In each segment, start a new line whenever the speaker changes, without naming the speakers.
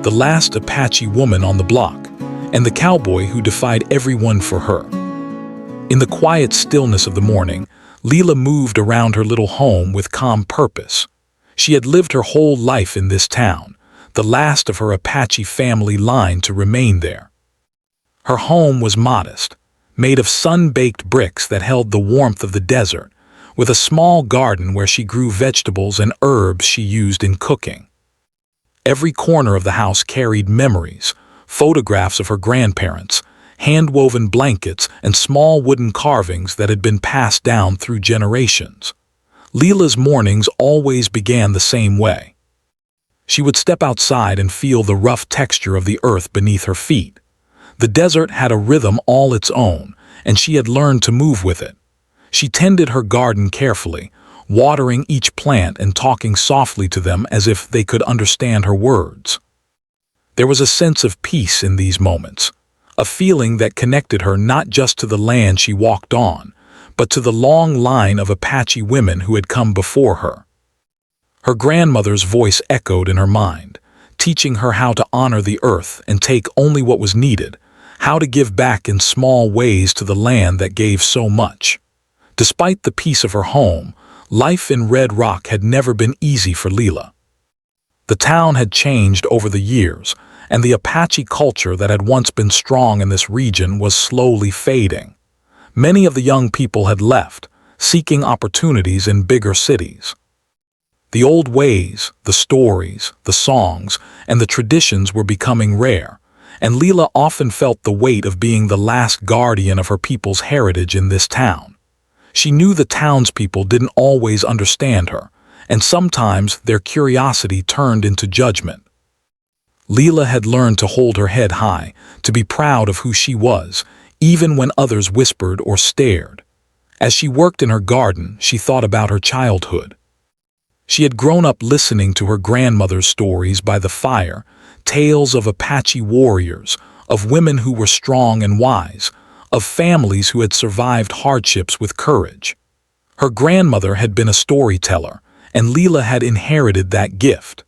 the last Apache woman on the block, and the cowboy who defied everyone for her. In the quiet stillness of the morning, Leela moved around her little home with calm purpose. She had lived her whole life in this town, the last of her Apache family line to remain there. Her home was modest, made of sun-baked bricks that held the warmth of the desert, with a small garden where she grew vegetables and herbs she used in cooking. Every corner of the house carried memories, photographs of her grandparents, hand-woven blankets, and small wooden carvings that had been passed down through generations. Leela's mornings always began the same way. She would step outside and feel the rough texture of the earth beneath her feet. The desert had a rhythm all its own, and she had learned to move with it. She tended her garden carefully, watering each plant and talking softly to them as if they could understand her words. There was a sense of peace in these moments, a feeling that connected her not just to the land she walked on, but to the long line of Apache women who had come before her. Her grandmother's voice echoed in her mind, teaching her how to honor the earth and take only what was needed, how to give back in small ways to the land that gave so much. Despite the peace of her home, life in Red Rock had never been easy for Leela. The town had changed over the years, and the Apache culture that had once been strong in this region was slowly fading. Many of the young people had left, seeking opportunities in bigger cities. The old ways, the stories, the songs, and the traditions were becoming rare, and Leela often felt the weight of being the last guardian of her people's heritage in this town. She knew the townspeople didn't always understand her, and sometimes their curiosity turned into judgment. Leela had learned to hold her head high, to be proud of who she was, even when others whispered or stared. As she worked in her garden, she thought about her childhood. She had grown up listening to her grandmother's stories by the fire, tales of Apache warriors, of women who were strong and wise, of families who had survived hardships with courage. Her grandmother had been a storyteller, and Leela had inherited that gift.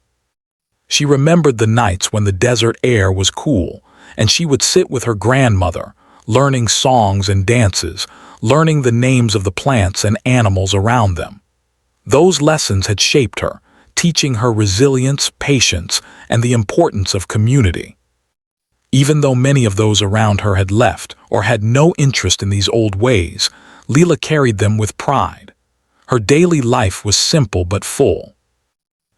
She remembered the nights when the desert air was cool, and she would sit with her grandmother, learning songs and dances, learning the names of the plants and animals around them. Those lessons had shaped her, teaching her resilience, patience, and the importance of community. Even though many of those around her had left or had no interest in these old ways, Leela carried them with pride. Her daily life was simple but full.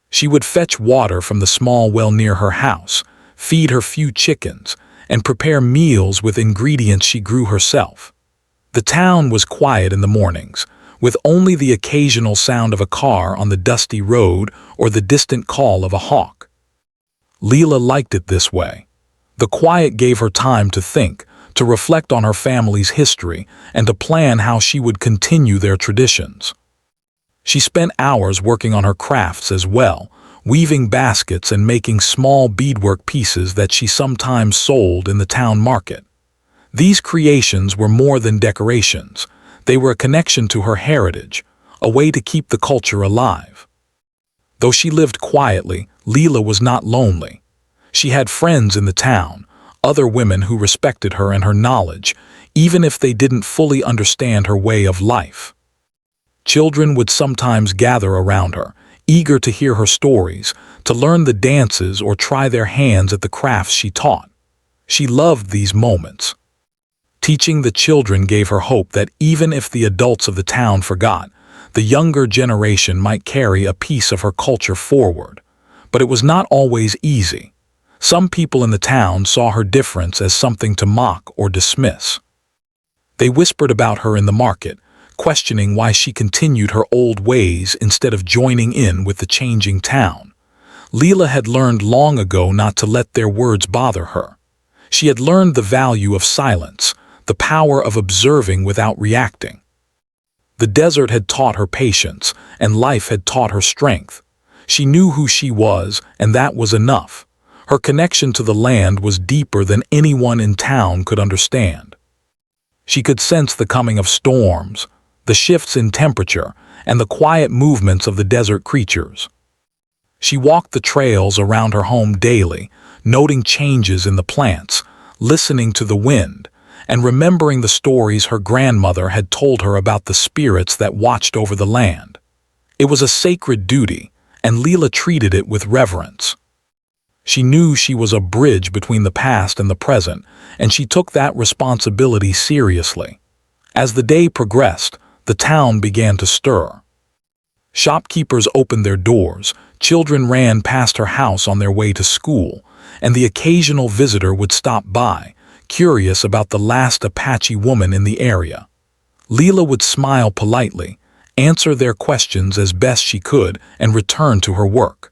She would fetch water from the small well near her house, feed her few chickens, and prepare meals with ingredients she grew herself. The town was quiet in the mornings, with only the occasional sound of a car on the dusty road or the distant call of a hawk. Leela liked it this way. The quiet gave her time to think, to reflect on her family's history, and to plan how she would continue their traditions. She spent hours working on her crafts as well, weaving baskets and making small beadwork pieces that she sometimes sold in the town market. These creations were more than decorations. They were a connection to her heritage, a way to keep the culture alive. Though she lived quietly, Leela was not lonely. She had friends in the town, other women who respected her and her knowledge, even if they didn't fully understand her way of life. Children would sometimes gather around her, eager to hear her stories, to learn the dances or try their hands at the crafts she taught. She loved these moments. Teaching the children gave her hope that even if the adults of the town forgot, the younger generation might carry a piece of her culture forward. But it was not always easy. Some people in the town saw her difference as something to mock or dismiss. They whispered about her in the market, questioning why she continued her old ways instead of joining in with the changing town. Leela had learned long ago not to let their words bother her. She had learned the value of silence, the power of observing without reacting. The desert had taught her patience, and life had taught her strength. She knew who she was, and that was enough. Her connection to the land was deeper than anyone in town could understand. She could sense the coming of storms, the shifts in temperature, and the quiet movements of the desert creatures. She walked the trails around her home daily, noting changes in the plants, listening to the wind, and remembering the stories her grandmother had told her about the spirits that watched over the land. It was a sacred duty, and Leela treated it with reverence. She knew she was a bridge between the past and the present, and she took that responsibility seriously. As the day progressed, the town began to stir. Shopkeepers opened their doors, children ran past her house on their way to school, and the occasional visitor would stop by, curious about the last Apache woman in the area. Leela would smile politely, answer their questions as best she could, and return to her work.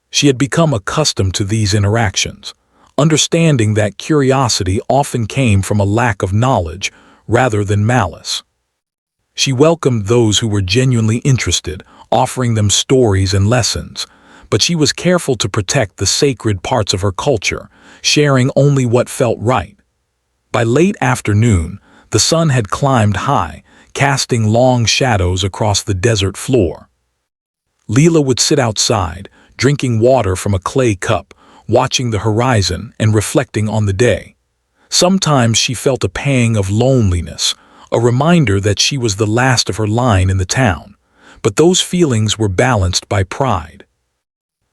She had become accustomed to these interactions, understanding that curiosity often came from a lack of knowledge rather than malice. She welcomed those who were genuinely interested, offering them stories and lessons, but she was careful to protect the sacred parts of her culture, sharing only what felt right. By late afternoon, the sun had climbed high, casting long shadows across the desert floor. Leela would sit outside, drinking water from a clay cup, watching the horizon and reflecting on the day. Sometimes she felt a pang of loneliness, a reminder that she was the last of her line in the town, but those feelings were balanced by pride.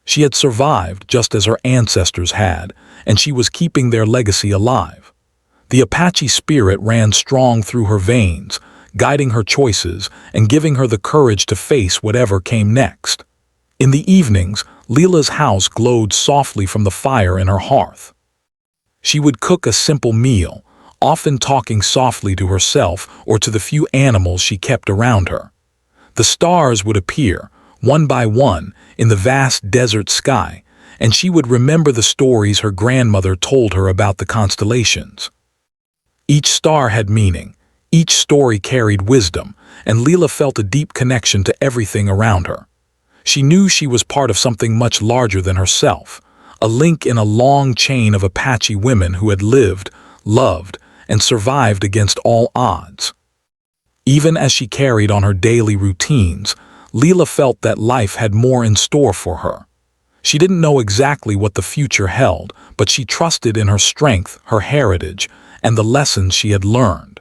She had survived just as her ancestors had, and she was keeping their legacy alive. The Apache spirit ran strong through her veins, guiding her choices and giving her the courage to face whatever came next. In the evenings, Leela's house glowed softly from the fire in her hearth. She would cook a simple meal, often talking softly to herself or to the few animals she kept around her. The stars would appear, one by one, in the vast desert sky, and she would remember the stories her grandmother told her about the constellations. Each star had meaning, each story carried wisdom, and Leela felt a deep connection to everything around her. She knew she was part of something much larger than herself, a link in a long chain of Apache women who had lived, loved, and survived against all odds. Even as she carried on her daily routines, Leela felt that life had more in store for her. She didn't know exactly what the future held, but she trusted in her strength, her heritage, and the lessons she had learned.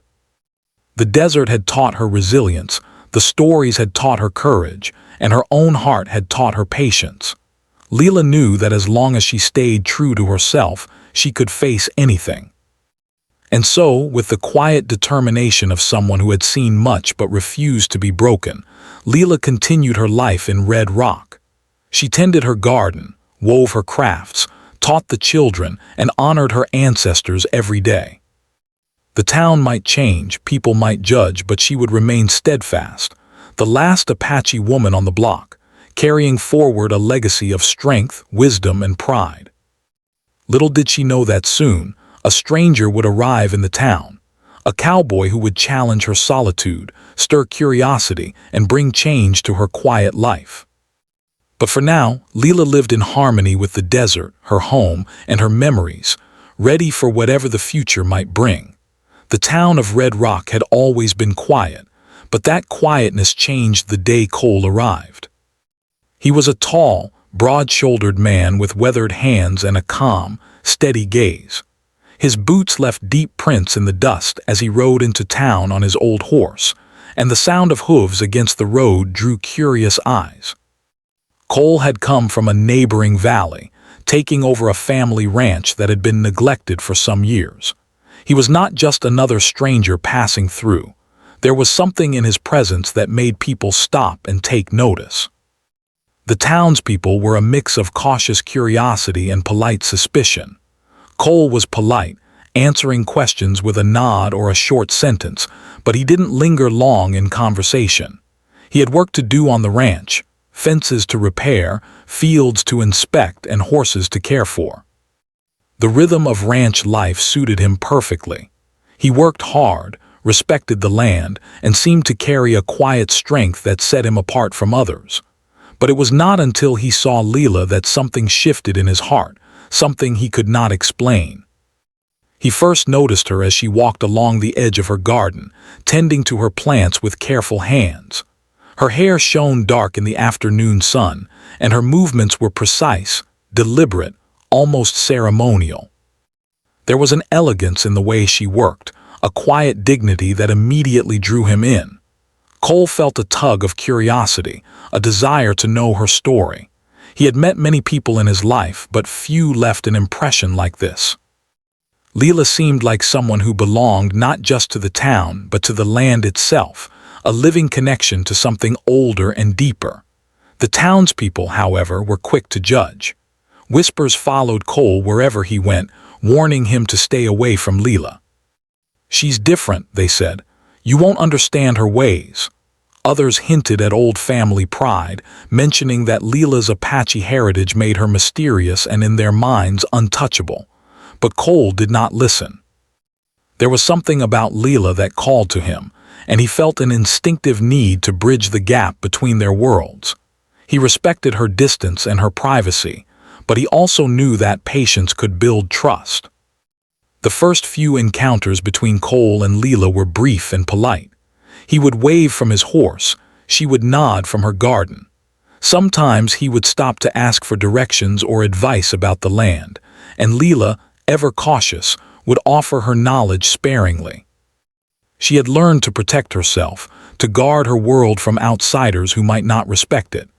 The desert had taught her resilience, the stories had taught her courage, and her own heart had taught her patience. Leela knew that as long as she stayed true to herself, she could face anything. And so, with the quiet determination of someone who had seen much but refused to be broken, Leela continued her life in Red Rock. She tended her garden, wove her crafts, taught the children, and honored her ancestors every day. The town might change, people might judge, but she would remain steadfast, the last Apache woman on the block, carrying forward a legacy of strength, wisdom, and pride. Little did she know that soon, a stranger would arrive in the town, a cowboy who would challenge her solitude, stir curiosity, and bring change to her quiet life. But for now, Leela lived in harmony with the desert, her home, and her memories, ready for whatever the future might bring. The town of Red Rock had always been quiet, but that quietness changed the day Cole arrived. He was a tall, broad-shouldered man with weathered hands and a calm, steady gaze. His boots left deep prints in the dust as he rode into town on his old horse, and the sound of hooves against the road drew curious eyes. Cole had come from a neighboring valley, taking over a family ranch that had been neglected for some years. He was not just another stranger passing through. There was something in his presence that made people stop and take notice. The townspeople were a mix of cautious curiosity and polite suspicion. Cole was polite, answering questions with a nod or a short sentence, but he didn't linger long in conversation. He had work to do on the ranch, fences to repair, fields to inspect, and horses to care for. The rhythm of ranch life suited him perfectly. He worked hard, respected the land, and seemed to carry a quiet strength that set him apart from others. But it was not until he saw Leela that something shifted in his heart, something he could not explain. He first noticed her as she walked along the edge of her garden, tending to her plants with careful hands. Her hair shone dark in the afternoon sun, and her movements were precise, deliberate, almost ceremonial. There was an elegance in the way she worked, a quiet dignity that immediately drew him in. Cole felt a tug of curiosity, a desire to know her story. He had met many people in his life, but few left an impression like this. Leela seemed like someone who belonged not just to the town, but to the land itself, a living connection to something older and deeper. The townspeople, however, were quick to judge. Whispers followed Cole wherever he went, warning him to stay away from Leela. "She's different," they said. "You won't understand her ways." Others hinted at old family pride, mentioning that Leela's Apache heritage made her mysterious and in their minds untouchable. But Cole did not listen. There was something about Leela that called to him, and he felt an instinctive need to bridge the gap between their worlds. He respected her distance and her privacy, but he also knew that patience could build trust. The first few encounters between Cole and Leela were brief and polite. He would wave from his horse, she would nod from her garden. Sometimes he would stop to ask for directions or advice about the land, and Leela, ever cautious, would offer her knowledge sparingly. She had learned to protect herself, to guard her world from outsiders who might not respect it.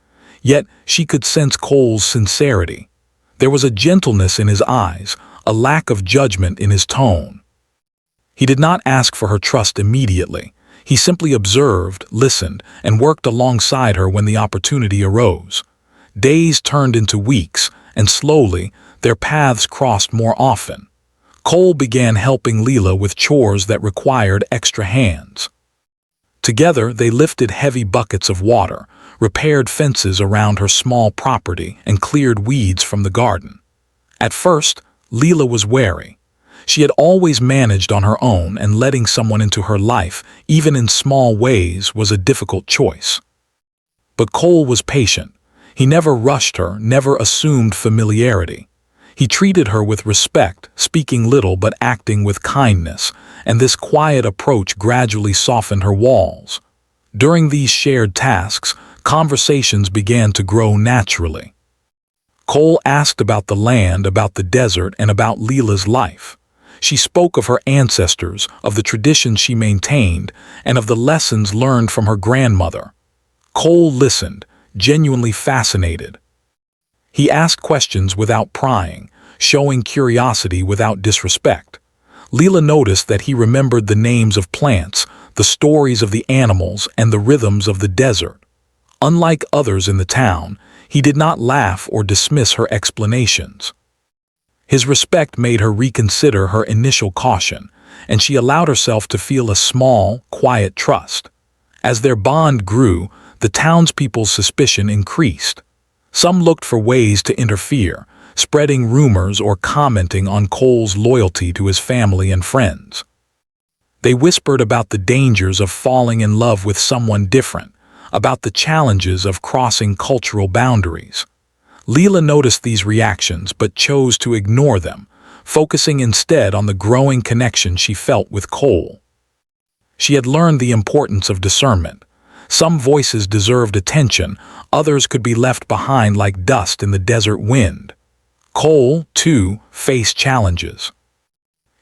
Yet she could sense Cole's sincerity. There was a gentleness in his eyes, a lack of judgment in his tone. He did not ask for her trust immediately. He simply observed, listened, and worked alongside her when the opportunity arose. Days turned into weeks, and slowly, their paths crossed more often. Cole began helping Leela with chores that required extra hands. Together, they lifted heavy buckets of water, repaired fences around her small property, and cleared weeds from the garden. At first, Leela was wary. She had always managed on her own, and letting someone into her life, even in small ways, was a difficult choice. But Cole was patient. He never rushed her, never assumed familiarity. He treated her with respect, speaking little but acting with kindness, and this quiet approach gradually softened her walls. During these shared tasks, conversations began to grow naturally. Cole asked about the land, about the desert, and about Leela's life. She spoke of her ancestors, of the traditions she maintained, and of the lessons learned from her grandmother. Cole listened, genuinely fascinated. He asked questions without prying, showing curiosity without disrespect. Leela noticed that he remembered the names of plants, the stories of the animals, and the rhythms of the desert. Unlike others in the town, he did not laugh or dismiss her explanations. His respect made her reconsider her initial caution, and she allowed herself to feel a small, quiet trust. As their bond grew, the townspeople's suspicion increased. Some looked for ways to interfere, spreading rumors or commenting on Cole's loyalty to his family and friends. They whispered about the dangers of falling in love with someone different, about the challenges of crossing cultural boundaries. Leela noticed these reactions but chose to ignore them, focusing instead on the growing connection she felt with Cole. She had learned the importance of discernment. Some voices deserved attention, others could be left behind like dust in the desert wind. Cole, too, faced challenges.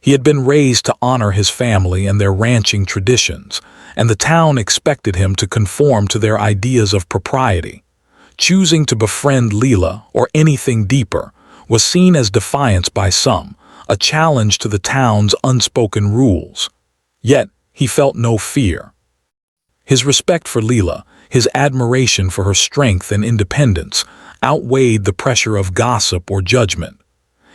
He had been raised to honor his family and their ranching traditions, and the town expected him to conform to their ideas of propriety. Choosing to befriend Leela, or anything deeper, was seen as defiance by some, a challenge to the town's unspoken rules. Yet, he felt no fear. His respect for Leela, his admiration for her strength and independence, outweighed the pressure of gossip or judgment.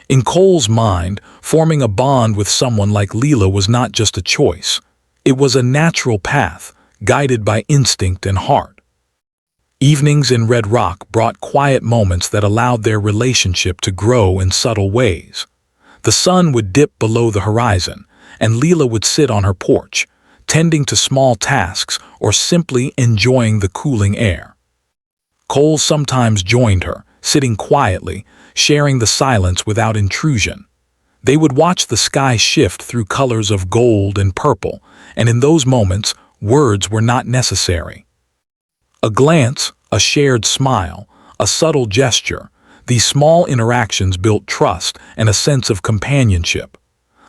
In Cole's mind, forming a bond with someone like Leela was not just a choice. It was a natural path, guided by instinct and heart. Evenings in Red Rock brought quiet moments that allowed their relationship to grow in subtle ways. The sun would dip below the horizon, and Leela would sit on her porch, tending to small tasks or simply enjoying the cooling air. Cole sometimes joined her, sitting quietly, sharing the silence without intrusion. They would watch the sky shift through colors of gold and purple, and in those moments, words were not necessary. A glance, a shared smile, a subtle gesture, these small interactions built trust and a sense of companionship.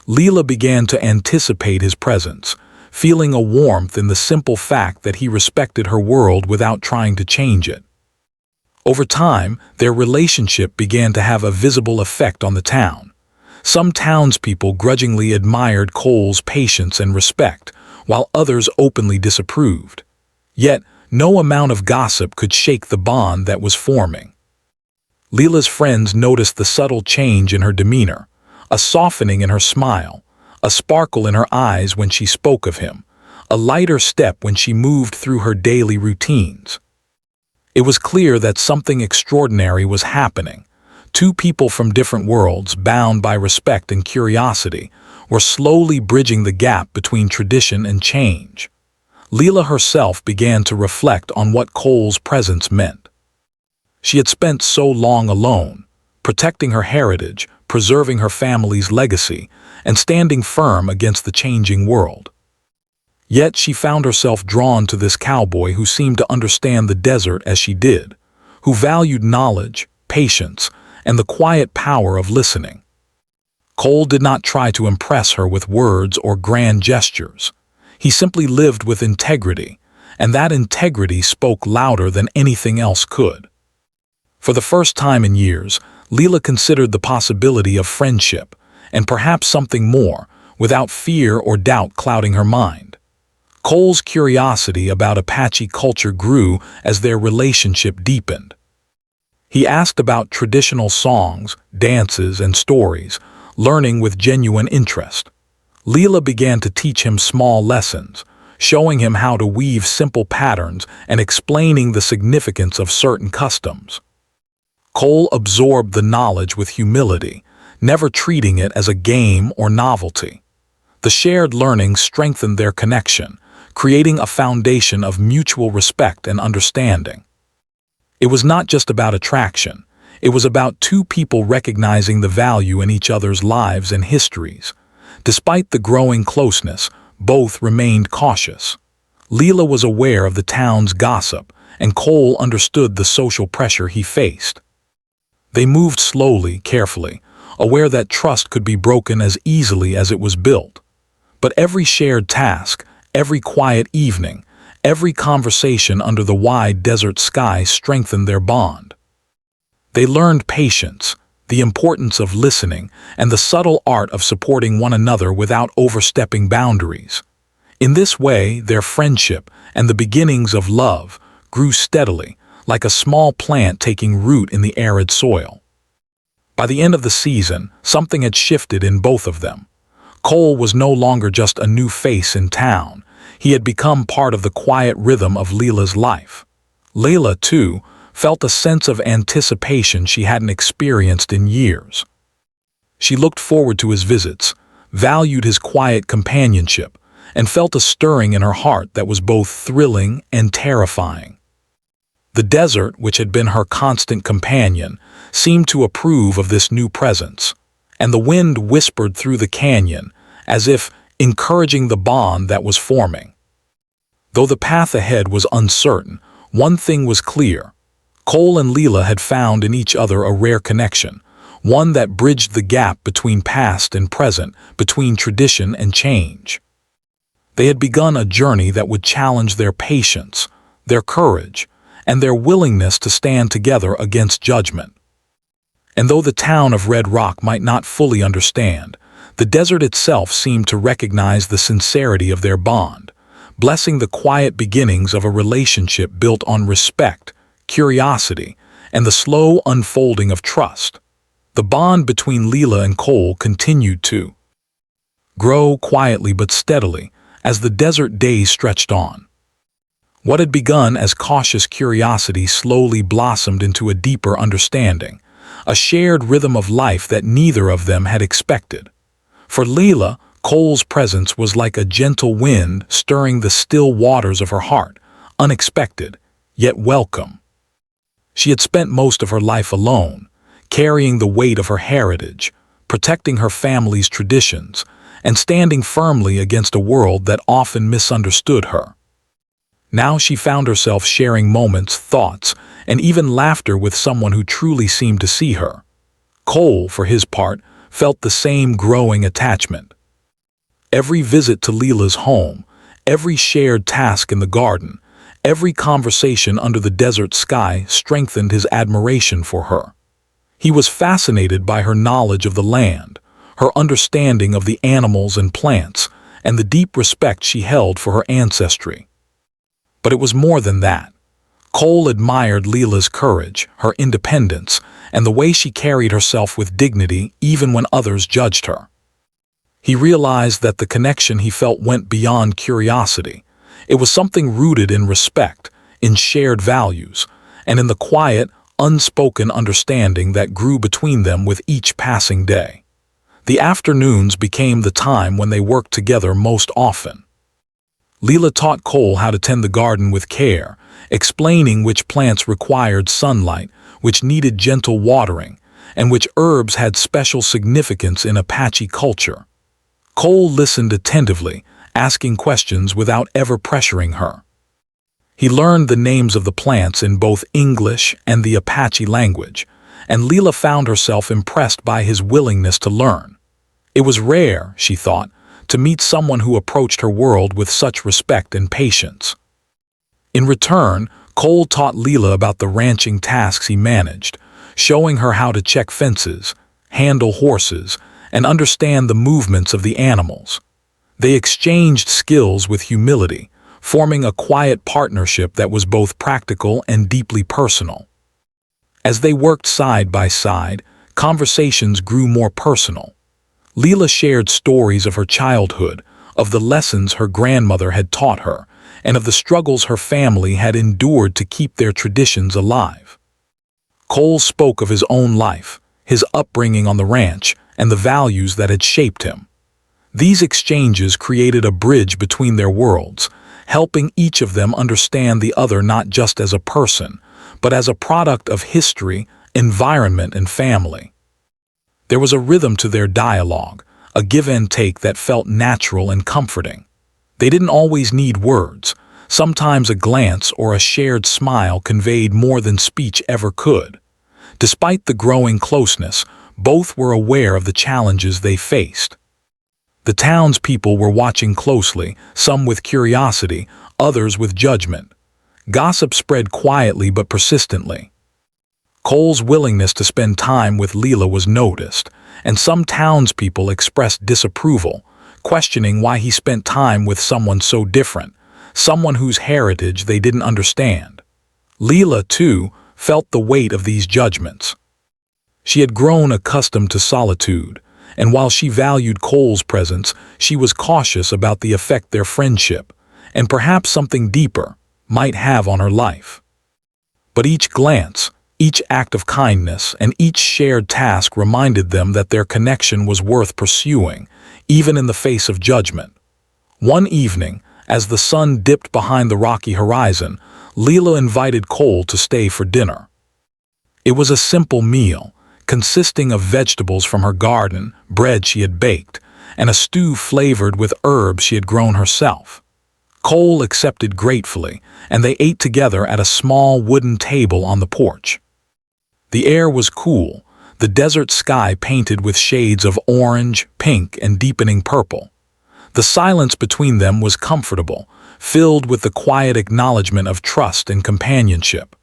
Leela began to anticipate his presence, feeling a warmth in the simple fact that he respected her world without trying to change it. Over time, their relationship began to have a visible effect on the town. Some townspeople grudgingly admired Cole's patience and respect, while others openly disapproved. Yet, no amount of gossip could shake the bond that was forming. Leela's friends noticed the subtle change in her demeanor, a softening in her smile, a sparkle in her eyes when she spoke of him, a lighter step when she moved through her daily routines. It was clear that something extraordinary was happening. Two people from different worlds, bound by respect and curiosity, were slowly bridging the gap between tradition and change. Leela herself began to reflect on what Cole's presence meant. She had spent so long alone, protecting her heritage, preserving her family's legacy, and standing firm against the changing world. Yet she found herself drawn to this cowboy who seemed to understand the desert as she did, who valued knowledge, patience, and the quiet power of listening. Cole did not try to impress her with words or grand gestures. He simply lived with integrity, and that integrity spoke louder than anything else could. For the first time in years, Leela considered the possibility of friendship, and perhaps something more, without fear or doubt clouding her mind. Cole's curiosity about Apache culture grew as their relationship deepened. He asked about traditional songs, dances, and stories, learning with genuine interest. Leela began to teach him small lessons, showing him how to weave simple patterns and explaining the significance of certain customs. Cole absorbed the knowledge with humility, never treating it as a game or novelty. The shared learning strengthened their connection, creating a foundation of mutual respect and understanding. It was not just about attraction. It was about two people recognizing the value in each other's lives and histories. Despite the growing closeness, both remained cautious. Leela was aware of the town's gossip, and Cole understood the social pressure he faced. They moved slowly, carefully, aware that trust could be broken as easily as it was built. But every shared task, every quiet evening, every conversation under the wide desert sky strengthened their bond. They learned patience, the importance of listening, and the subtle art of supporting one another without overstepping boundaries. In this way, their friendship and the beginnings of love grew steadily, like a small plant taking root in the arid soil. By the end of the season, something had shifted in both of them. Cole was no longer just a new face in town. He had become part of the quiet rhythm of Leela's life. Leela, too, felt a sense of anticipation she hadn't experienced in years. She looked forward to his visits, valued his quiet companionship, and felt a stirring in her heart that was both thrilling and terrifying. The desert, which had been her constant companion, seemed to approve of this new presence, and the wind whispered through the canyon, as if encouraging the bond that was forming. Though the path ahead was uncertain, one thing was clear. Cole and Leela had found in each other a rare connection, one that bridged the gap between past and present, between tradition and change. They had begun a journey that would challenge their patience, their courage, and their willingness to stand together against judgment. And though the town of Red Rock might not fully understand, the desert itself seemed to recognize the sincerity of their bond, blessing the quiet beginnings of a relationship built on respect, curiosity, and the slow unfolding of trust. The bond between Leela and Cole continued to grow quietly but steadily as the desert days stretched on. What had begun as cautious curiosity slowly blossomed into a deeper understanding, a shared rhythm of life that neither of them had expected. For Leela, Cole's presence was like a gentle wind stirring the still waters of her heart, unexpected, yet welcome. She had spent most of her life alone, carrying the weight of her heritage, protecting her family's traditions, and standing firmly against a world that often misunderstood her. Now she found herself sharing moments, thoughts, and even laughter with someone who truly seemed to see her. Cole, for his part, felt the same growing attachment. Every visit to Leela's home, every shared task in the garden, every conversation under the desert sky strengthened his admiration for her. He was fascinated by her knowledge of the land, her understanding of the animals and plants, and the deep respect she held for her ancestry. But it was more than that. Cole admired Leela's courage, her independence, and the way she carried herself with dignity even when others judged her. He realized that the connection he felt went beyond curiosity. It was something rooted in respect, in shared values, and in the quiet, unspoken understanding that grew between them with each passing day. The afternoons became the time when they worked together most often. Leela taught Cole how to tend the garden with care, explaining which plants required sunlight, which needed gentle watering, and which herbs had special significance in Apache culture. Cole listened attentively, asking questions without ever pressuring her. He learned the names of the plants in both English and the Apache language, and Leela found herself impressed by his willingness to learn. It was rare, she thought, to meet someone who approached her world with such respect and patience. In return, Cole taught Leela about the ranching tasks he managed, showing her how to check fences, handle horses, and understand the movements of the animals. They exchanged skills with humility, forming a quiet partnership that was both practical and deeply personal. As they worked side by side, conversations grew more personal. Leela shared stories of her childhood, of the lessons her grandmother had taught her, and of the struggles her family had endured to keep their traditions alive. Cole spoke of his own life, his upbringing on the ranch, and the values that had shaped him. These exchanges created a bridge between their worlds, helping each of them understand the other not just as a person, but as a product of history, environment, and family. There was a rhythm to their dialogue, a give and take that felt natural and comforting. They didn't always need words. Sometimes a glance or a shared smile conveyed more than speech ever could. Despite the growing closeness, both were aware of the challenges they faced. The townspeople were watching closely, some with curiosity, others with judgment. Gossip spread quietly but persistently. Cole's willingness to spend time with Leela was noticed, and some townspeople expressed disapproval, questioning why he spent time with someone so different, someone whose heritage they didn't understand. Leela, too, felt the weight of these judgments. She had grown accustomed to solitude, and while she valued Cole's presence, she was cautious about the effect their friendship, and perhaps something deeper, might have on her life. But each glance, each act of kindness, and each shared task reminded them that their connection was worth pursuing, even in the face of judgment. One evening, as the sun dipped behind the rocky horizon, Leela invited Cole to stay for dinner. It was a simple meal, consisting of vegetables from her garden, bread she had baked, and a stew flavored with herbs she had grown herself. Cole accepted gratefully, and they ate together at a small wooden table on the porch. The air was cool, the desert sky painted with shades of orange, pink, and deepening purple. The silence between them was comfortable, filled with the quiet acknowledgement of trust and companionship.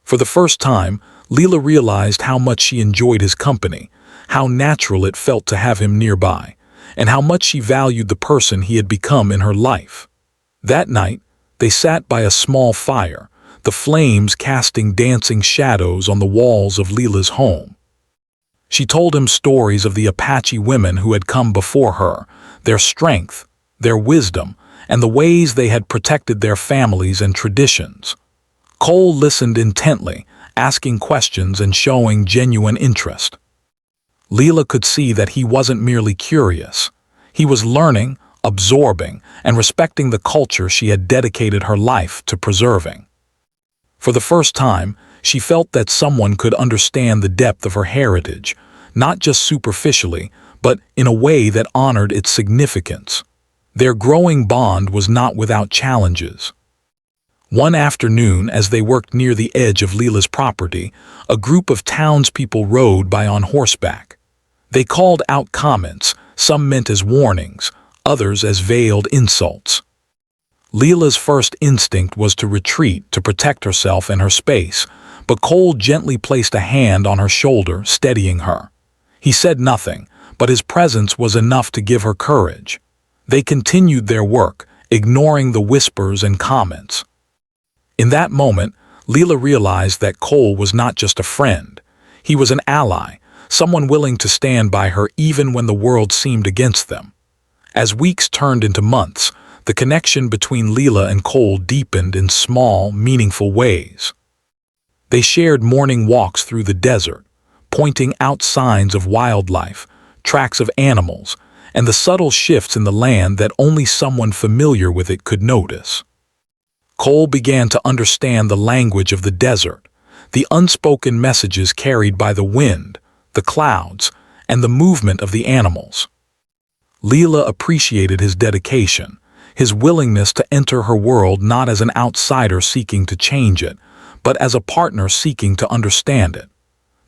For the first time, Leela realized how much she enjoyed his company, how natural it felt to have him nearby, and how much she valued the person he had become in her life. That night, they sat by a small fire, the flames casting dancing shadows on the walls of Leela's home. She told him stories of the Apache women who had come before her, their strength, their wisdom, and the ways they had protected their families and traditions. Cole listened intently, asking questions and showing genuine interest. Leela could see that he wasn't merely curious. He was learning, absorbing, and respecting the culture she had dedicated her life to preserving. For the first time, she felt that someone could understand the depth of her heritage, not just superficially, but in a way that honored its significance. Their growing bond was not without challenges. One afternoon, as they worked near the edge of Leela's property, a group of townspeople rode by on horseback. They called out comments, some meant as warnings, others as veiled insults. Leela's first instinct was to retreat to protect herself and her space, but Cole gently placed a hand on her shoulder, steadying her. He said nothing, but his presence was enough to give her courage. They continued their work, ignoring the whispers and comments. In that moment, Leela realized that Cole was not just a friend. He was an ally, someone willing to stand by her even when the world seemed against them. As weeks turned into months, the connection between Leela and Cole deepened in small, meaningful ways. They shared morning walks through the desert, pointing out signs of wildlife, tracks of animals, and the subtle shifts in the land that only someone familiar with it could notice. Cole began to understand the language of the desert, the unspoken messages carried by the wind, the clouds, and the movement of the animals. Leela appreciated his dedication, his willingness to enter her world not as an outsider seeking to change it, but as a partner seeking to understand it.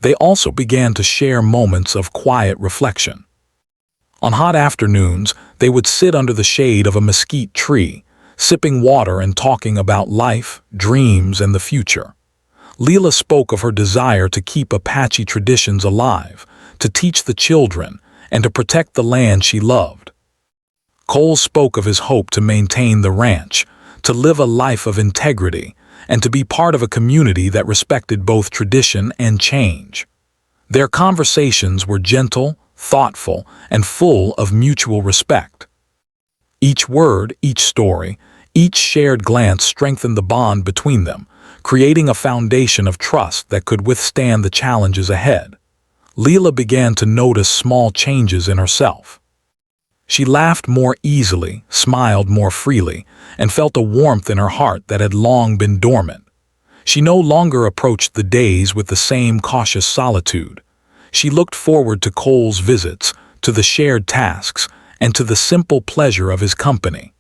They also began to share moments of quiet reflection. On hot afternoons, they would sit under the shade of a mesquite tree, sipping water and talking about life, dreams, and the future. Leela spoke of her desire to keep Apache traditions alive, to teach the children, and to protect the land she loved. Cole spoke of his hope to maintain the ranch, to live a life of integrity, and to be part of a community that respected both tradition and change. Their conversations were gentle, thoughtful, and full of mutual respect. Each word, each story, each shared glance strengthened the bond between them, creating a foundation of trust that could withstand the challenges ahead. Leela began to notice small changes in herself. She laughed more easily, smiled more freely, and felt a warmth in her heart that had long been dormant. She no longer approached the days with the same cautious solitude. She looked forward to Cole's visits, to the shared tasks, and to the simple pleasure of his company.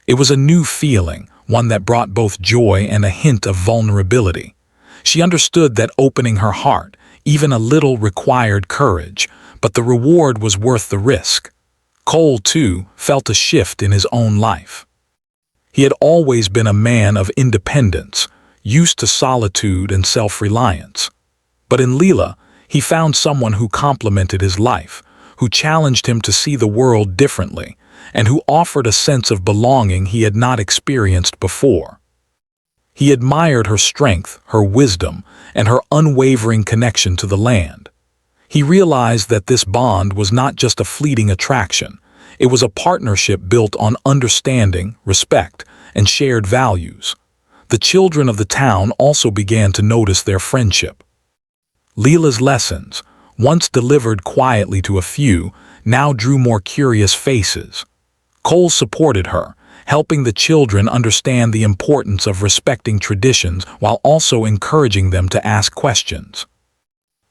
It was a new feeling, one that brought both joy and a hint of vulnerability. She understood that opening her heart, even a little, required courage, but the reward was worth the risk. Cole, too, felt a shift in his own life. He had always been a man of independence, used to solitude and self-reliance. But in Leela, he found someone who complemented his life, who challenged him to see the world differently, and who offered a sense of belonging he had not experienced before. He admired her strength, her wisdom, and her unwavering connection to the land. He realized that this bond was not just a fleeting attraction. It was a partnership built on understanding, respect, and shared values. The children of the town also began to notice their friendship. Leela's lessons, once delivered quietly to a few, now drew more curious faces. Cole supported her, helping the children understand the importance of respecting traditions while also encouraging them to ask questions.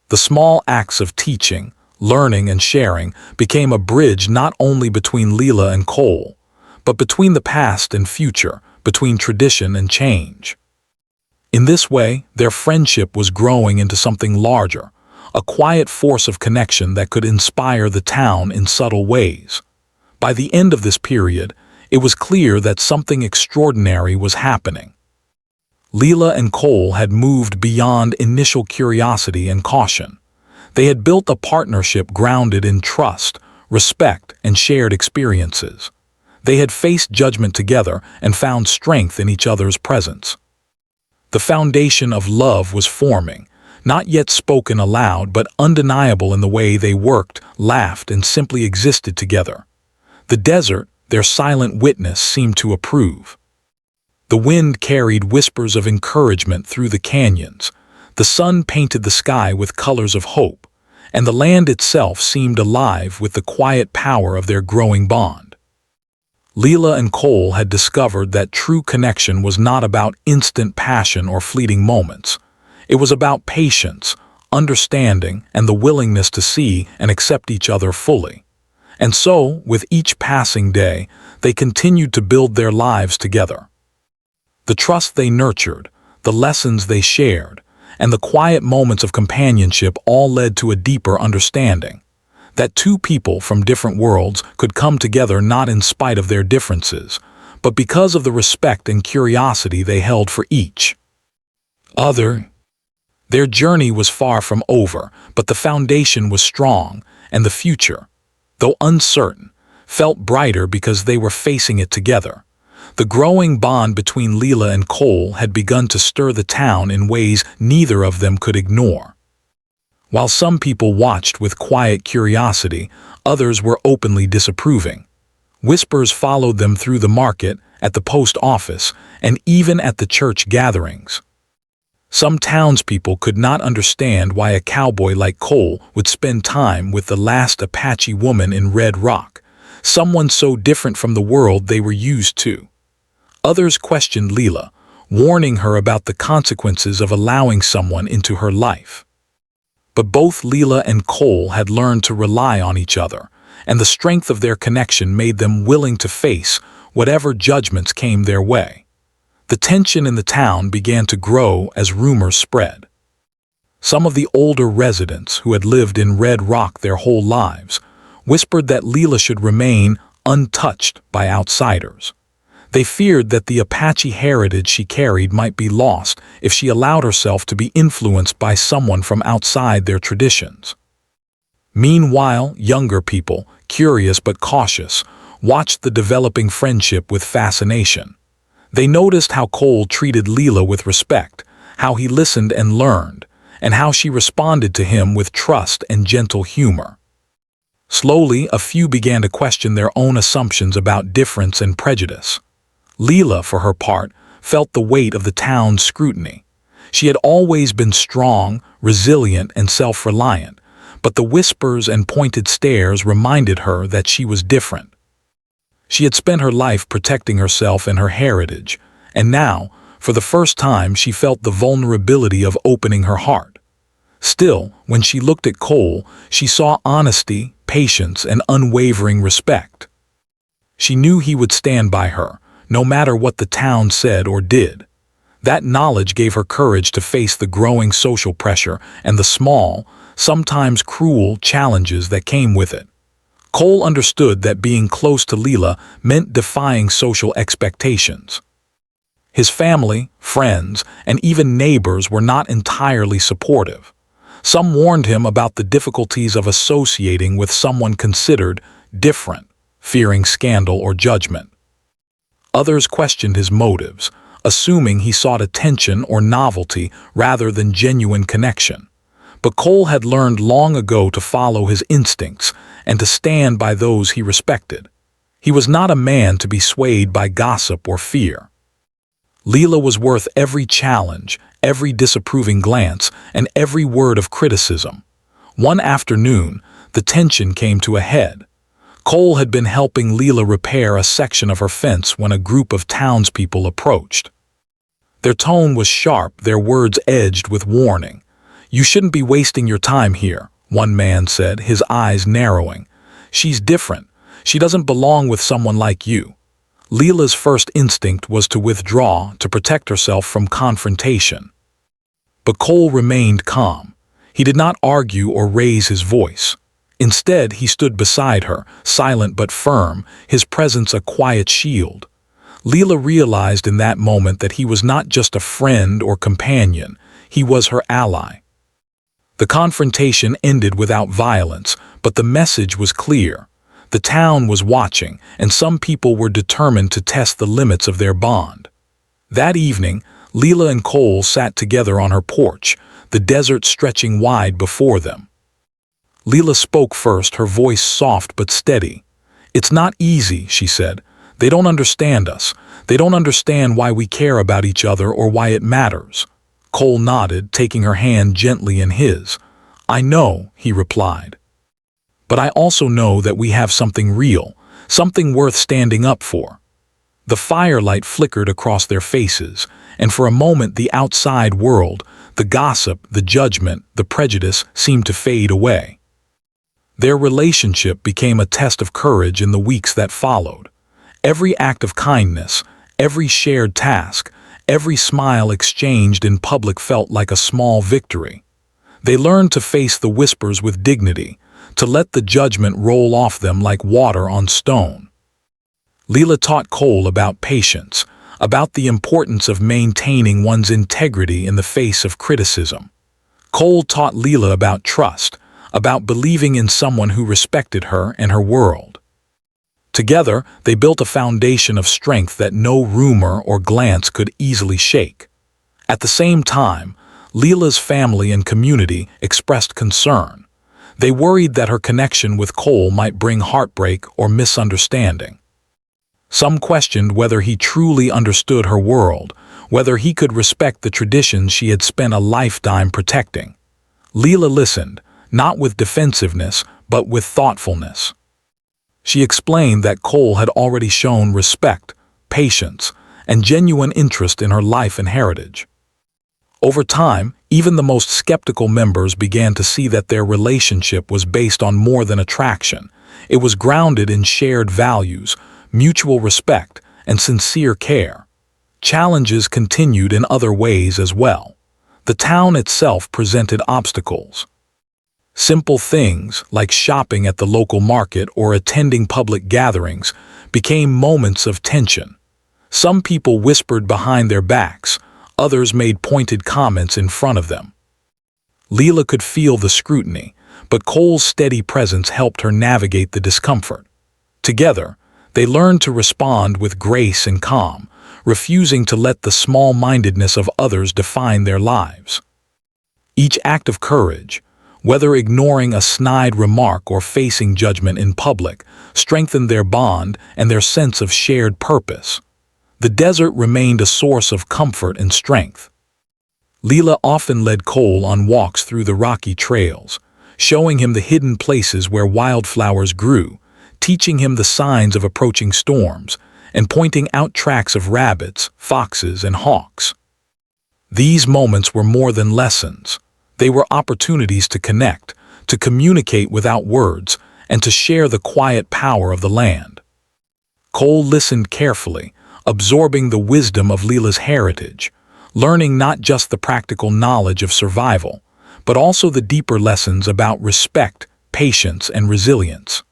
The small acts of teaching, learning, and sharing became a bridge not only between Leela and Cole, but between the past and future, between tradition and change. In this way, their friendship was growing into something larger, a quiet force of connection that could inspire the town in subtle ways. By the end of this period, it was clear that something extraordinary was happening. Leela and Cole had moved beyond initial curiosity and caution. They had built a partnership grounded in trust, respect, and shared experiences. They had faced judgment together and found strength in each other's presence. The foundation of love was forming, not yet spoken aloud but undeniable in the way they worked, laughed, and simply existed together. The desert, their silent witness, seemed to approve. The wind carried whispers of encouragement through the canyons, the sun painted the sky with colors of hope, and the land itself seemed alive with the quiet power of their growing bond. Leela and Cole had discovered that true connection was not about instant passion or fleeting moments. It was about patience, understanding, and the willingness to see and accept each other fully. And so, with each passing day, they continued to build their lives together. The trust they nurtured, the lessons they shared, and the quiet moments of companionship all led to a deeper understanding. That two people from different worlds could come together not in spite of their differences, but because of the respect and curiosity they held for each other. Their journey was far from over, but the foundation was strong, and the future, though uncertain, felt brighter because they were facing it together. The growing bond between Leela and Cole had begun to stir the town in ways neither of them could ignore. While some people watched with quiet curiosity, others were openly disapproving. Whispers followed them through the market, at the post office, and even at the church gatherings. Some townspeople could not understand why a cowboy like Cole would spend time with the last Apache woman in Red Rock, someone so different from the world they were used to. Others questioned Leela, warning her about the consequences of allowing someone into her life. But both Leela and Cole had learned to rely on each other, and the strength of their connection made them willing to face whatever judgments came their way. The tension in the town began to grow as rumors spread. Some of the older residents who had lived in Red Rock their whole lives whispered that Leela should remain untouched by outsiders. They feared that the Apache heritage she carried might be lost if she allowed herself to be influenced by someone from outside their traditions. Meanwhile, younger people, curious but cautious, watched the developing friendship with fascination. They noticed how Cole treated Leela with respect, how he listened and learned, and how she responded to him with trust and gentle humor. Slowly, a few began to question their own assumptions about difference and prejudice. Leela, for her part, felt the weight of the town's scrutiny. She had always been strong, resilient, and self-reliant, but the whispers and pointed stares reminded her that she was different. She had spent her life protecting herself and her heritage, and now, for the first time, she felt the vulnerability of opening her heart. Still, when she looked at Cole, she saw honesty, patience, and unwavering respect. She knew he would stand by her, no matter what the town said or did. That knowledge gave her courage to face the growing social pressure and the small, sometimes cruel challenges that came with it. Cole understood that being close to Leela meant defying social expectations. His family, friends, and even neighbors were not entirely supportive. Some warned him about the difficulties of associating with someone considered different, fearing scandal or judgment. Others questioned his motives, assuming he sought attention or novelty rather than genuine connection. But Cole had learned long ago to follow his instincts and to stand by those he respected. He was not a man to be swayed by gossip or fear. Leela was worth every challenge, every disapproving glance, and every word of criticism. One afternoon, the tension came to a head. Cole had been helping Leela repair a section of her fence when a group of townspeople approached. Their tone was sharp, their words edged with warning. "You shouldn't be wasting your time here," one man said, his eyes narrowing. "She's different. She doesn't belong with someone like you." Leela's first instinct was to withdraw, to protect herself from confrontation. But Cole remained calm. He did not argue or raise his voice. Instead, he stood beside her, silent but firm, his presence a quiet shield. Leela realized in that moment that he was not just a friend or companion, he was her ally. The confrontation ended without violence, but the message was clear. The town was watching, and some people were determined to test the limits of their bond. That evening, Leela and Cole sat together on her porch, the desert stretching wide before them. Leela spoke first, her voice soft but steady. "It's not easy," she said. "They don't understand us. They don't understand why we care about each other or why it matters." Cole nodded, taking her hand gently in his. "I know," he replied. "But I also know that we have something real, something worth standing up for." The firelight flickered across their faces, and for a moment the outside world, the gossip, the judgment, the prejudice seemed to fade away. Their relationship became a test of courage in the weeks that followed. Every act of kindness, every shared task, Every smile exchanged in public felt like a small victory. They learned to face the whispers with dignity, to let the judgment roll off them like water on stone. Leela taught Cole about patience, about the importance of maintaining one's integrity in the face of criticism. Cole taught Leela about trust, about believing in someone who respected her and her world. Together, they built a foundation of strength that no rumor or glance could easily shake. At the same time, Leela's family and community expressed concern. They worried that her connection with Cole might bring heartbreak or misunderstanding. Some questioned whether he truly understood her world, whether he could respect the traditions she had spent a lifetime protecting. Leela listened, not with defensiveness, but with thoughtfulness. She explained that Cole had already shown respect, patience, and genuine interest in her life and heritage. Over time, even the most skeptical members began to see that their relationship was based on more than attraction. It was grounded in shared values, mutual respect, and sincere care. Challenges continued in other ways as well. The town itself presented obstacles. Simple things, like shopping at the local market or attending public gatherings, became moments of tension. Some people whispered behind their backs, others made pointed comments in front of them. Leela could feel the scrutiny, but Cole's steady presence helped her navigate the discomfort. Together, they learned to respond with grace and calm, refusing to let the small-mindedness of others define their lives. Each act of courage, whether ignoring a snide remark or facing judgment in public, strengthened their bond and their sense of shared purpose. The desert remained a source of comfort and strength. Leela often led Cole on walks through the rocky trails, showing him the hidden places where wildflowers grew, teaching him the signs of approaching storms, and pointing out tracks of rabbits, foxes, and hawks. These moments were more than lessons. They were opportunities to connect, to communicate without words, and to share the quiet power of the land. Cole listened carefully, absorbing the wisdom of Leela's heritage, learning not just the practical knowledge of survival, but also the deeper lessons about respect, patience, and resilience.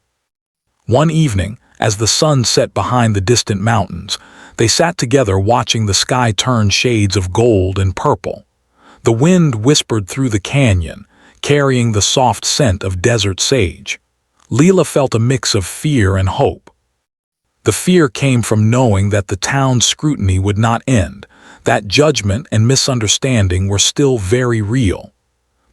One evening, as the sun set behind the distant mountains, they sat together watching the sky turn shades of gold and purple. The wind whispered through the canyon, carrying the soft scent of desert sage. Leela felt a mix of fear and hope. The fear came from knowing that the town's scrutiny would not end, that judgment and misunderstanding were still very real.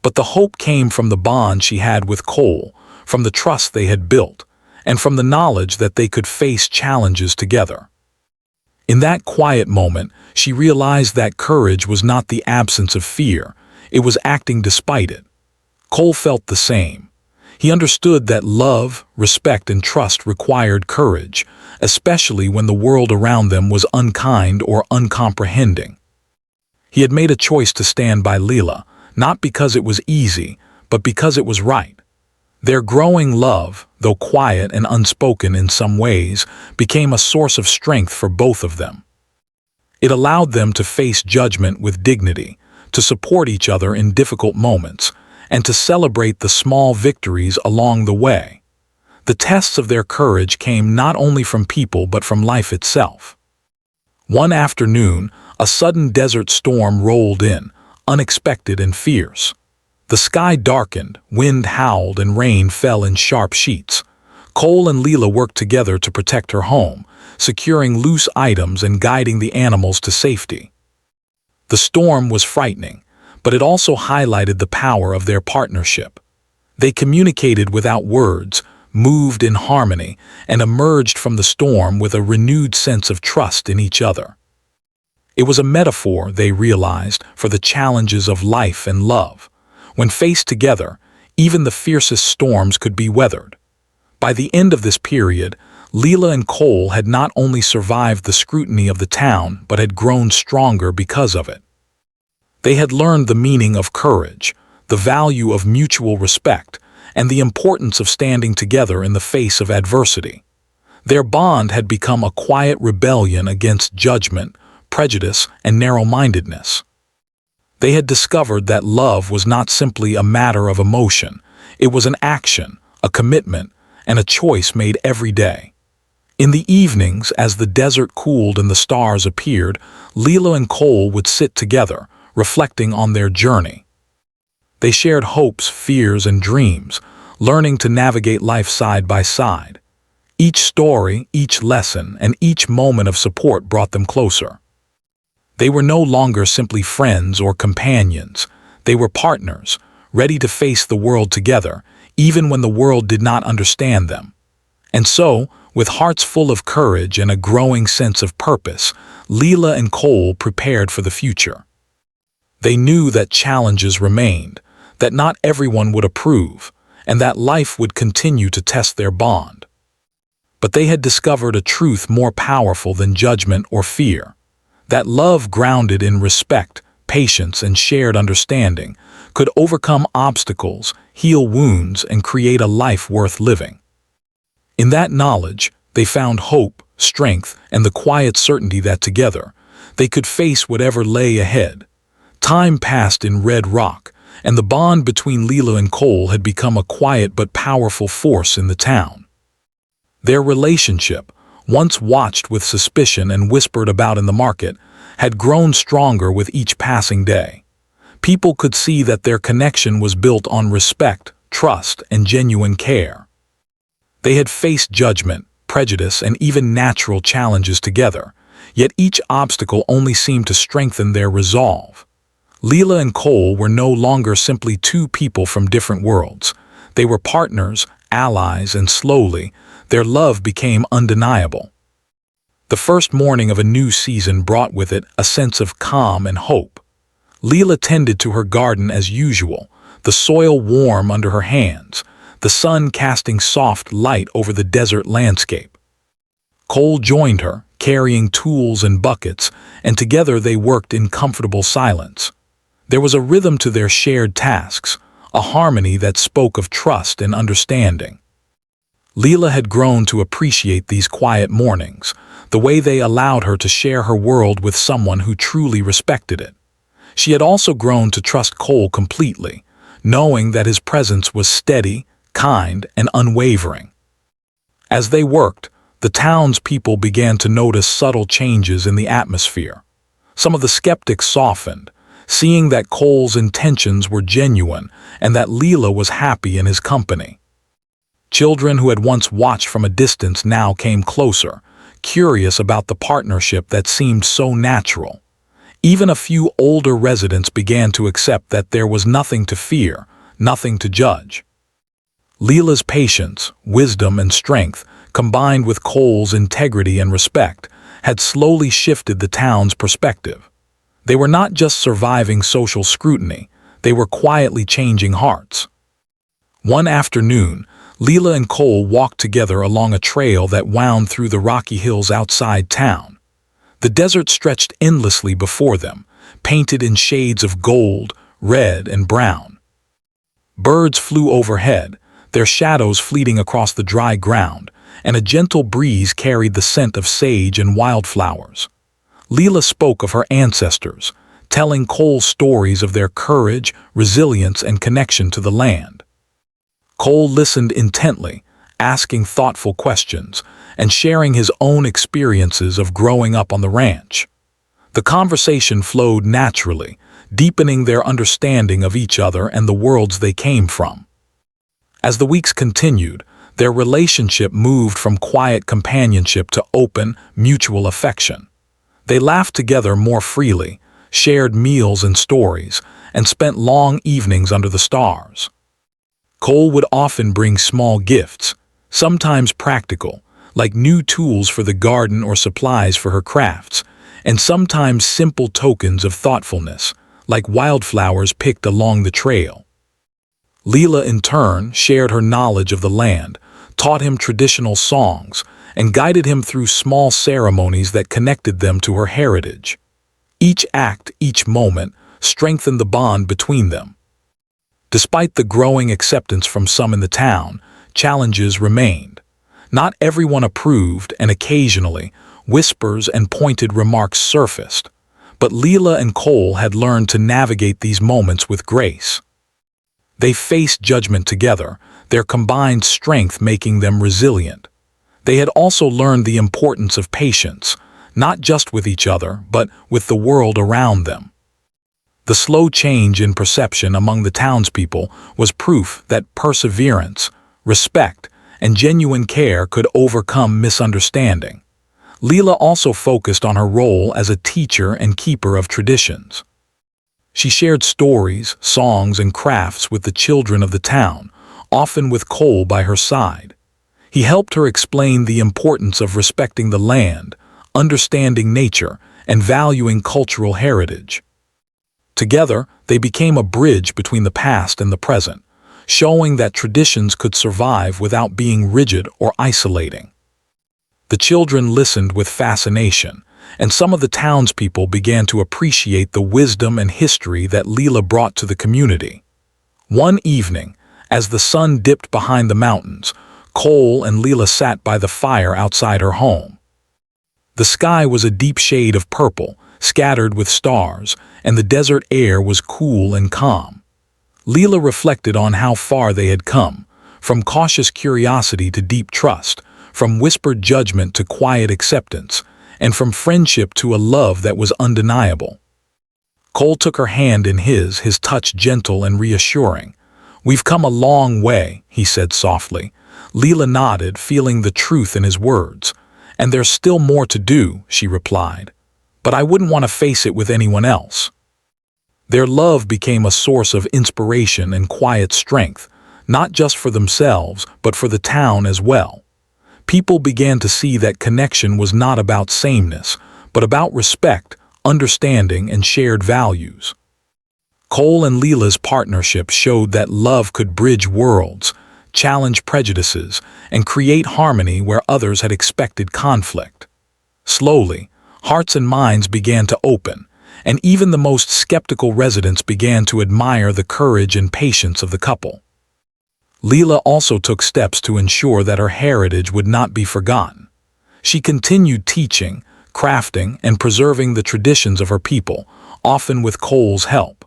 But the hope came from the bond she had with Cole, from the trust they had built, and from the knowledge that they could face challenges together. In that quiet moment, she realized that courage was not the absence of fear, it was acting despite it. Cole felt the same. He understood that love, respect, and trust required courage, especially when the world around them was unkind or uncomprehending. He had made a choice to stand by Leela, not because it was easy, but because it was right. Their growing love, though quiet and unspoken in some ways, became a source of strength for both of them. It allowed them to face judgment with dignity, to support each other in difficult moments, and to celebrate the small victories along the way. The tests of their courage came not only from people but from life itself. One afternoon, a sudden desert storm rolled in, unexpected and fierce. The sky darkened, wind howled, and rain fell in sharp sheets. Cole and Leela worked together to protect her home, securing loose items and guiding the animals to safety. The storm was frightening, but it also highlighted the power of their partnership. They communicated without words, moved in harmony, and emerged from the storm with a renewed sense of trust in each other. It was a metaphor, they realized, for the challenges of life and love. When faced together, even the fiercest storms could be weathered. By the end of this period, Leela and Cole had not only survived the scrutiny of the town, but had grown stronger because of it. They had learned the meaning of courage, the value of mutual respect, and the importance of standing together in the face of adversity. Their bond had become a quiet rebellion against judgment, prejudice, and narrow-mindedness. They had discovered that love was not simply a matter of emotion. It was an action, a commitment, and a choice made every day. In the evenings, as the desert cooled and the stars appeared, Leela and Cole would sit together, reflecting on their journey. They shared hopes, fears, and dreams, learning to navigate life side by side. Each story, each lesson, and each moment of support brought them closer. They were no longer simply friends or companions. They were partners, ready to face the world together, even when the world did not understand them. And so, with hearts full of courage and a growing sense of purpose, Leela and Cole prepared for the future. They knew that challenges remained, that not everyone would approve, and that life would continue to test their bond. But they had discovered a truth more powerful than judgment or fear, that love grounded in respect, patience, and shared understanding could overcome obstacles, heal wounds, and create a life worth living. In that knowledge, they found hope, strength, and the quiet certainty that together, they could face whatever lay ahead. Time passed in Red Rock, and the bond between Leela and Cole had become a quiet but powerful force in the town. Their relationship, once watched with suspicion and whispered about in the market, had grown stronger with each passing day. People could see that their connection was built on respect, trust, and genuine care. They had faced judgment, prejudice, and even natural challenges together, yet each obstacle only seemed to strengthen their resolve. Leela and Cole were no longer simply two people from different worlds. They were partners, allies, and slowly, their love became undeniable. The first morning of a new season brought with it a sense of calm and hope. Leela tended to her garden as usual, the soil warm under her hands, the sun casting soft light over the desert landscape. Cole joined her, carrying tools and buckets, and together they worked in comfortable silence. There was a rhythm to their shared tasks, a harmony that spoke of trust and understanding. Leela had grown to appreciate these quiet mornings, the way they allowed her to share her world with someone who truly respected it. She had also grown to trust Cole completely, knowing that his presence was steady, kind, and unwavering. As they worked, the townspeople began to notice subtle changes in the atmosphere. Some of the skeptics softened, seeing that Cole's intentions were genuine and that Leela was happy in his company. Children who had once watched from a distance now came closer, curious about the partnership that seemed so natural. Even a few older residents began to accept that there was nothing to fear, nothing to judge. Leela's patience, wisdom, and strength, combined with Cole's integrity and respect, had slowly shifted the town's perspective. They were not just surviving social scrutiny, they were quietly changing hearts. One afternoon, Leela and Cole walked together along a trail that wound through the rocky hills outside town. The desert stretched endlessly before them, painted in shades of gold, red, and brown. Birds flew overhead, their shadows fleeting across the dry ground, and a gentle breeze carried the scent of sage and wildflowers. Leela spoke of her ancestors, telling Cole stories of their courage, resilience, and connection to the land. Cole listened intently, asking thoughtful questions, and sharing his own experiences of growing up on the ranch. The conversation flowed naturally, deepening their understanding of each other and the worlds they came from. As the weeks continued, their relationship moved from quiet companionship to open, mutual affection. They laughed together more freely, shared meals and stories, and spent long evenings under the stars. Cole would often bring small gifts, sometimes practical, like new tools for the garden or supplies for her crafts, and sometimes simple tokens of thoughtfulness, like wildflowers picked along the trail. Leela, in turn, shared her knowledge of the land, taught him traditional songs, and guided him through small ceremonies that connected them to her heritage. Each act, each moment, strengthened the bond between them. Despite the growing acceptance from some in the town, challenges remained. Not everyone approved, and occasionally, whispers and pointed remarks surfaced, but Leela and Cole had learned to navigate these moments with grace. They faced judgment together, their combined strength making them resilient. They had also learned the importance of patience, not just with each other, but with the world around them. The slow change in perception among the townspeople was proof that perseverance, respect, and genuine care could overcome misunderstanding. Leela also focused on her role as a teacher and keeper of traditions. She shared stories, songs, and crafts with the children of the town, often with Cole by her side. He helped her explain the importance of respecting the land, understanding nature, and valuing cultural heritage. Together, they became a bridge between the past and the present, showing that traditions could survive without being rigid or isolating. The children listened with fascination, and some of the townspeople began to appreciate the wisdom and history that Leela brought to the community. One evening, as the sun dipped behind the mountains, Cole and Leela sat by the fire outside her home. The sky was a deep shade of purple, scattered with stars, and the desert air was cool and calm. Leela reflected on how far they had come, from cautious curiosity to deep trust, from whispered judgment to quiet acceptance, and from friendship to a love that was undeniable. Cole took her hand in his touch gentle and reassuring. "We've come a long way," he said softly. Leela nodded, feeling the truth in his words. "And there's still more to do," she replied. "But I wouldn't want to face it with anyone else." Their love became a source of inspiration and quiet strength, not just for themselves, but for the town as well. People began to see that connection was not about sameness, but about respect, understanding, and shared values. Cole and Leela's partnership showed that love could bridge worlds, challenge prejudices, and create harmony where others had expected conflict. Slowly, hearts and minds began to open, and even the most skeptical residents began to admire the courage and patience of the couple. Leela also took steps to ensure that her heritage would not be forgotten. She continued teaching, crafting, and preserving the traditions of her people, often with Cole's help.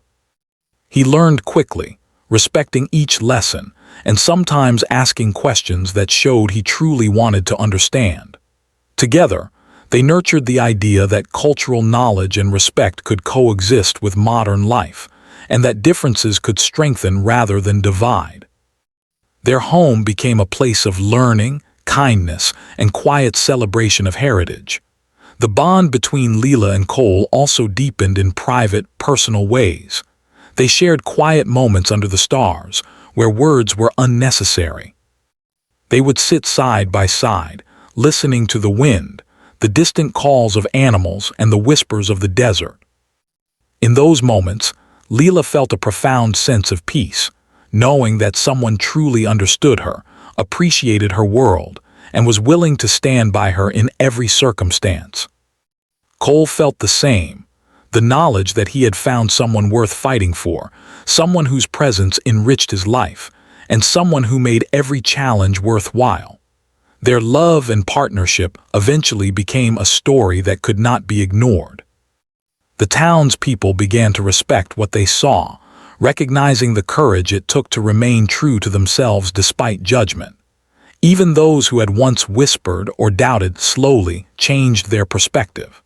He learned quickly, respecting each lesson, and sometimes asking questions that showed he truly wanted to understand. Together, they nurtured the idea that cultural knowledge and respect could coexist with modern life, and that differences could strengthen rather than divide. Their home became a place of learning, kindness, and quiet celebration of heritage. The bond between Leela and Cole also deepened in private, personal ways. They shared quiet moments under the stars, where words were unnecessary. They would sit side by side, listening to the wind, the distant calls of animals, and the whispers of the desert. In those moments, Leela felt a profound sense of peace, knowing that someone truly understood her, appreciated her world, and was willing to stand by her in every circumstance. Cole felt the same, the knowledge that he had found someone worth fighting for, someone whose presence enriched his life, and someone who made every challenge worthwhile. Their love and partnership eventually became a story that could not be ignored. The townspeople began to respect what they saw, recognizing the courage it took to remain true to themselves despite judgment. Even those who had once whispered or doubted slowly changed their perspective.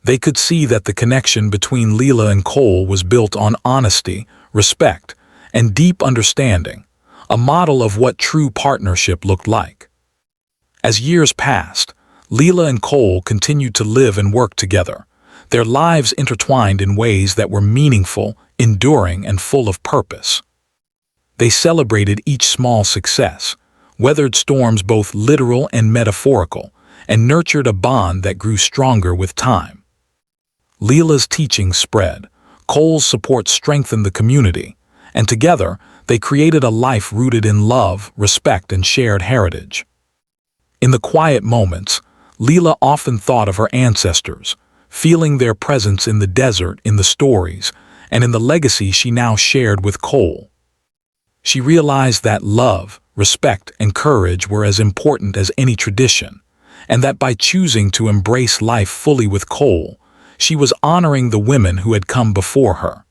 They could see that the connection between Leela and Cole was built on honesty, respect, and deep understanding, a model of what true partnership looked like. As years passed, Leela and Cole continued to live and work together, their lives intertwined in ways that were meaningful, enduring, and full of purpose. They celebrated each small success, weathered storms both literal and metaphorical, and nurtured a bond that grew stronger with time. Leela's teachings spread, Cole's support strengthened the community, and together they created a life rooted in love, respect, and shared heritage. In the quiet moments, Leela often thought of her ancestors, feeling their presence in the desert, in the stories, and in the legacy she now shared with Cole. She realized that love, respect, and courage were as important as any tradition, and that by choosing to embrace life fully with Cole, she was honoring the women who had come before her.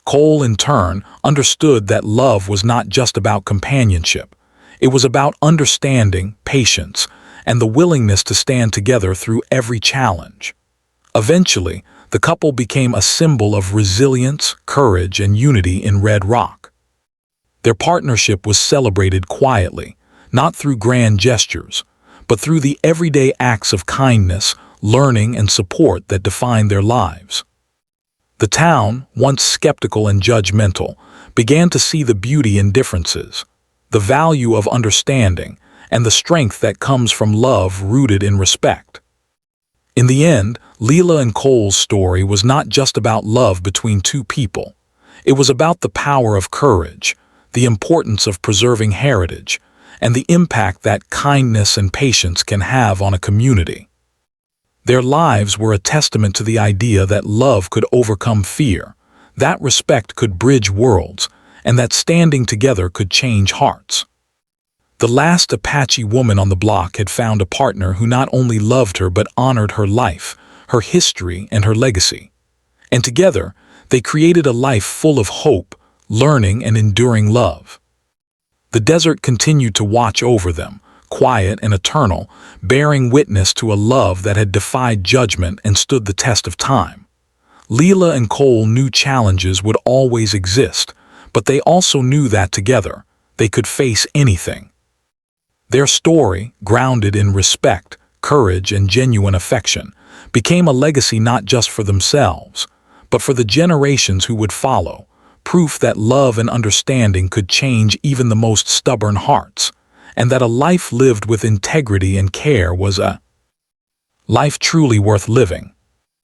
Cole, in turn, understood that love was not just about companionship. It was about understanding, patience, and the willingness to stand together through every challenge. Eventually, the couple became a symbol of resilience, courage, and unity in Red Rock. Their partnership was celebrated quietly, not through grand gestures, but through the everyday acts of kindness, learning, and support that defined their lives. The town, once skeptical and judgmental, began to see the beauty in differences, the value of understanding, and the strength that comes from love rooted in respect. In the end, Leela and Cole's story was not just about love between two people. It was about the power of courage, the importance of preserving heritage, and the impact that kindness and patience can have on a community. Their lives were a testament to the idea that love could overcome fear, that respect could bridge worlds, and that standing together could change hearts. The last Apache woman on the block had found a partner who not only loved her but honored her life, her history, and her legacy. And together, they created a life full of hope, learning, and enduring love. The desert continued to watch over them, quiet and eternal, bearing witness to a love that had defied judgment and stood the test of time. Leela and Cole knew challenges would always exist, but they also knew that together, they could face anything. Their story, grounded in respect, courage, and genuine affection, became a legacy not just for themselves, but for the generations who would follow, proof that love and understanding could change even the most stubborn hearts, and that a life lived with integrity and care was a life truly worth living.